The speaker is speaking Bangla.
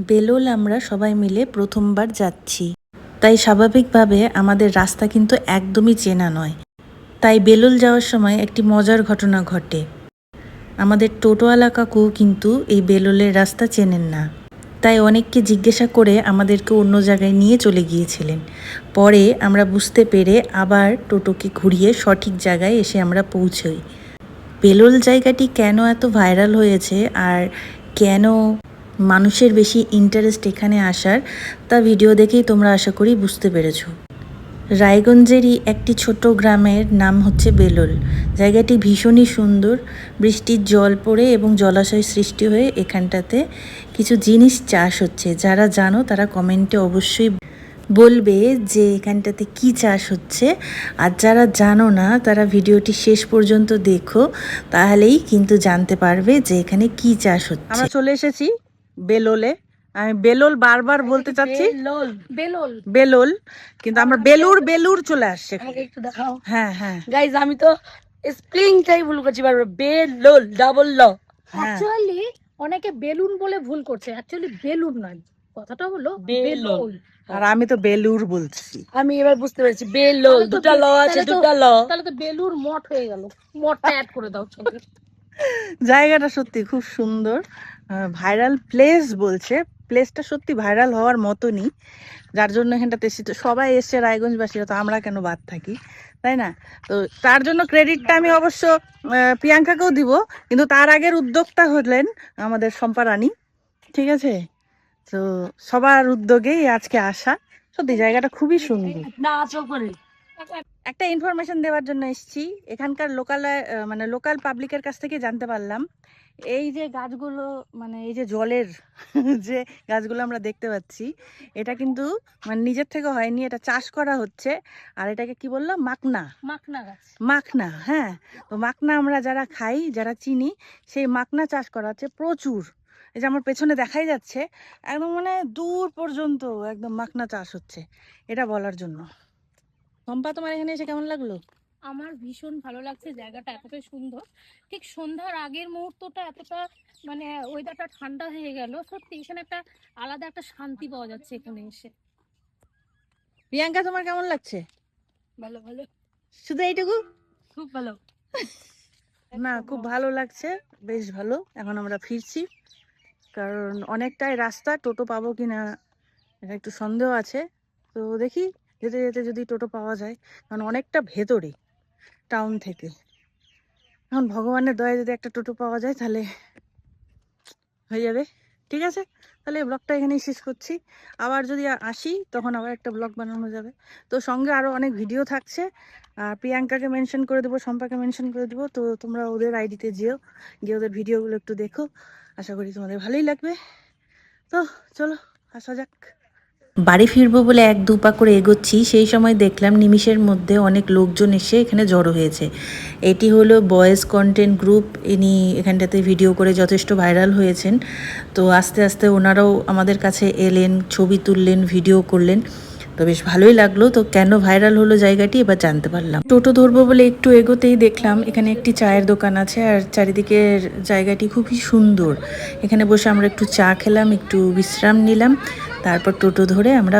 বেলোল আমরা সবাই মিলে প্রথমবার যাচ্ছি, তাই স্বাভাবিকভাবে আমাদের রাস্তা কিন্তু একদমই চেনা নয়। তাই বেলোল যাওয়ার সময় একটি মজার ঘটনা ঘটে। আমাদের টোটোওয়ালা কাকু কিন্তু এই বেলোলের রাস্তা চেনেন না, তাই অনেককে জিজ্ঞাসা করে আমাদেরকে অন্য জায়গায় নিয়ে চলে গিয়েছিলেন। পরে আমরা বুঝতে পেরে আবার টোটোকে ঘুরিয়ে সঠিক জায়গায় এসে আমরা পৌঁছই। বেলোল জায়গাটি কেন এত ভাইরাল হয়েছে আর কেন মানুষের বেশি ইন্টারেস্ট এখানে আসার, তা ভিডিও দেখেই তোমরা আশা করি বুঝতে পেরেছো। রায়গঞ্জেরই একটি ছোট গ্রামের নাম হচ্ছে বেলোল। জায়গাটি ভীষণই সুন্দর। বৃষ্টির জল পড়ে এবং জলাশয় সৃষ্টি হয়ে এখানটাতে কিছু জিনিস চাষ হচ্ছে। যারা জানো তারা কমেন্টে অবশ্যই বলবে যে এখানটাতে কি চাষ হচ্ছে, আর যারা জানো না তারা ভিডিওটি শেষ পর্যন্ত দেখো, তাহলেই কিন্তু জানতে পারবে যে এখানে কি চাষ হচ্ছে। আমরা চলে এসেছি বেলোলে। আমি বেলোল বারবার বলতে চাচ্ছি, বেলোল বেলোল, কিন্তু আমরা বেলুর চলে আসছে। আমাকে একটু দেখাও। হ্যাঁ হ্যাঁ গাইজ আমি তো স্প্লিংটাই ভুল করছি বারবার। বেলোল ডাবল ল। অ্যাকচুয়ালি অনেকে বেলুন বলে ভুল করছে, অ্যাকচুয়ালি বেলুন নয়, কথাটা হলো বেলোল। আর আমি তো বেলুর বলছি। আমি এবার বুঝতে পেরেছি বেলোল, দুটো ল আছে, দুটো ল। তাহলে তো বেলুর মঠ হয়ে গেল, মঠটা অ্যাড করে দাও সঙ্গে। জায়গাটা সত্যি খুব সুন্দর, ভাইরাল প্লেস বলছে। প্লেসটা সত্যি ভাইরাল হওয়ার মতনই, যার জন্য এখানটাতে এসেছি। সবাই এসছে রায়গঞ্জবাসীরা, তো আমরা কেন বাদ থাকি, তাই না? তো তার জন্য ক্রেডিটটা আমি অবশ্য প্রিয়াঙ্কাকেও দিব, কিন্তু তার আগের উদ্যোক্তা হলেন আমাদের শম্পা রানী। ঠিক আছে, তো সবার উদ্যোগেই আজকে আসা। সত্যি জায়গাটা খুবই সুন্দর। একটা ইনফরমেশন দেওয়ার জন্য এসেছি। এখানকার লোকাল পাবলিকের কাছ থেকে জানতে পারলাম, এই যে গাছগুলো, মানে এই যে জলের যে গাছগুলো আমরা দেখতে পাচ্ছি, এটা কিন্তু মানে নিজের থেকে হয়নি, এটা চাষ করা হচ্ছে। আর এটাকে কি বললাম, মাখনা। মাখনা গাছ, মাখনা, হ্যাঁ। তো মাখনা আমরা যারা খাই, যারা চিনি, সেই মাখনা চাষ করা হচ্ছে প্রচুর। এই যে আমার পেছনে দেখাই যাচ্ছে, একদম মানে দূর পর্যন্ত একদম মাখনা চাষ হচ্ছে, এটা বলার জন্য। শম্পা, তোমার এখানে এসে কেমন লাগলো? আমার ভীষণ ভালো লাগছে, জায়গাটা এতটাই সুন্দর। ঠিক সন্ধ্যার আগের মুহূর্তটা এতটা মানে ওয়েদারটা ঠান্ডা হয়ে গেল, সত্যি এখানে একটা আলাদা একটা শান্তি পাওয়া যাচ্ছে এখানে এসে। প্রিয়াঙ্কা, তোমার কেমন লাগছে? ভালো ভালো, শুধু এইটুকু? খুব ভালো। না, খুব ভালো লাগছে, বেশ ভালো। এখন আমরা ফিরছি, কারণ অনেকটাই রাস্তা, টোটো পাবো কিনা এটা একটু সন্দেহ আছে। তো দেখি যেতে যেতে যদি টোটো পাওয়া যায়, কারণ অনেকটা ভেতরে টাউন থেকে। এখন ভগবানের দয়ায় যদি একটা টোটো পাওয়া যায় তাহলে হয়ে যাবে। ঠিক আছে, তাহলে ব্লগটা এখানেই শেষ করছি। আবার যদি আসি তখন আবার একটা ব্লগ বানানো যাবে। তো সঙ্গে আরও অনেক ভিডিও থাকছে, আর প্রিয়াঙ্কাকে মেনশন করে দেবো, শম্পাকে মেনশন করে দেবো। তো তোমরা ওদের আইডিতে গিয়ে ওদের ভিডিওগুলো একটু দেখো, আশা করি তোমাদের ভালোই লাগবে। তো চলো আসা যাক। বাড়ি ফিরবো বলে এক দু পা করে এগোচ্ছি, সেই সময় দেখলাম নিমিষের মধ্যে অনেক লোকজন এসে এখানে জড়ো হয়েছে। এটি হলো বয়েজ কন্টেন্ট গ্রুপ, ইনি এখানটাতে ভিডিও করে যথেষ্ট ভাইরাল হয়েছেন। তো আস্তে আস্তে ওনারাও আমাদের কাছে এলেন, ছবি তুললেন, ভিডিও করলেন। তো বেশ ভালোই লাগলো। তো কেন ভাইরাল হলো জায়গাটি এবার জানতে পারলাম। টোটো ধরবো বলে একটু এগোতেই দেখলাম এখানে একটি চায়ের দোকান আছে, আর চারিদিকের জায়গাটি খুবই সুন্দর। এখানে বসে আমরা একটু চা খেলাম, একটু বিশ্রাম নিলাম, তারপর টোটো ধরে আমরা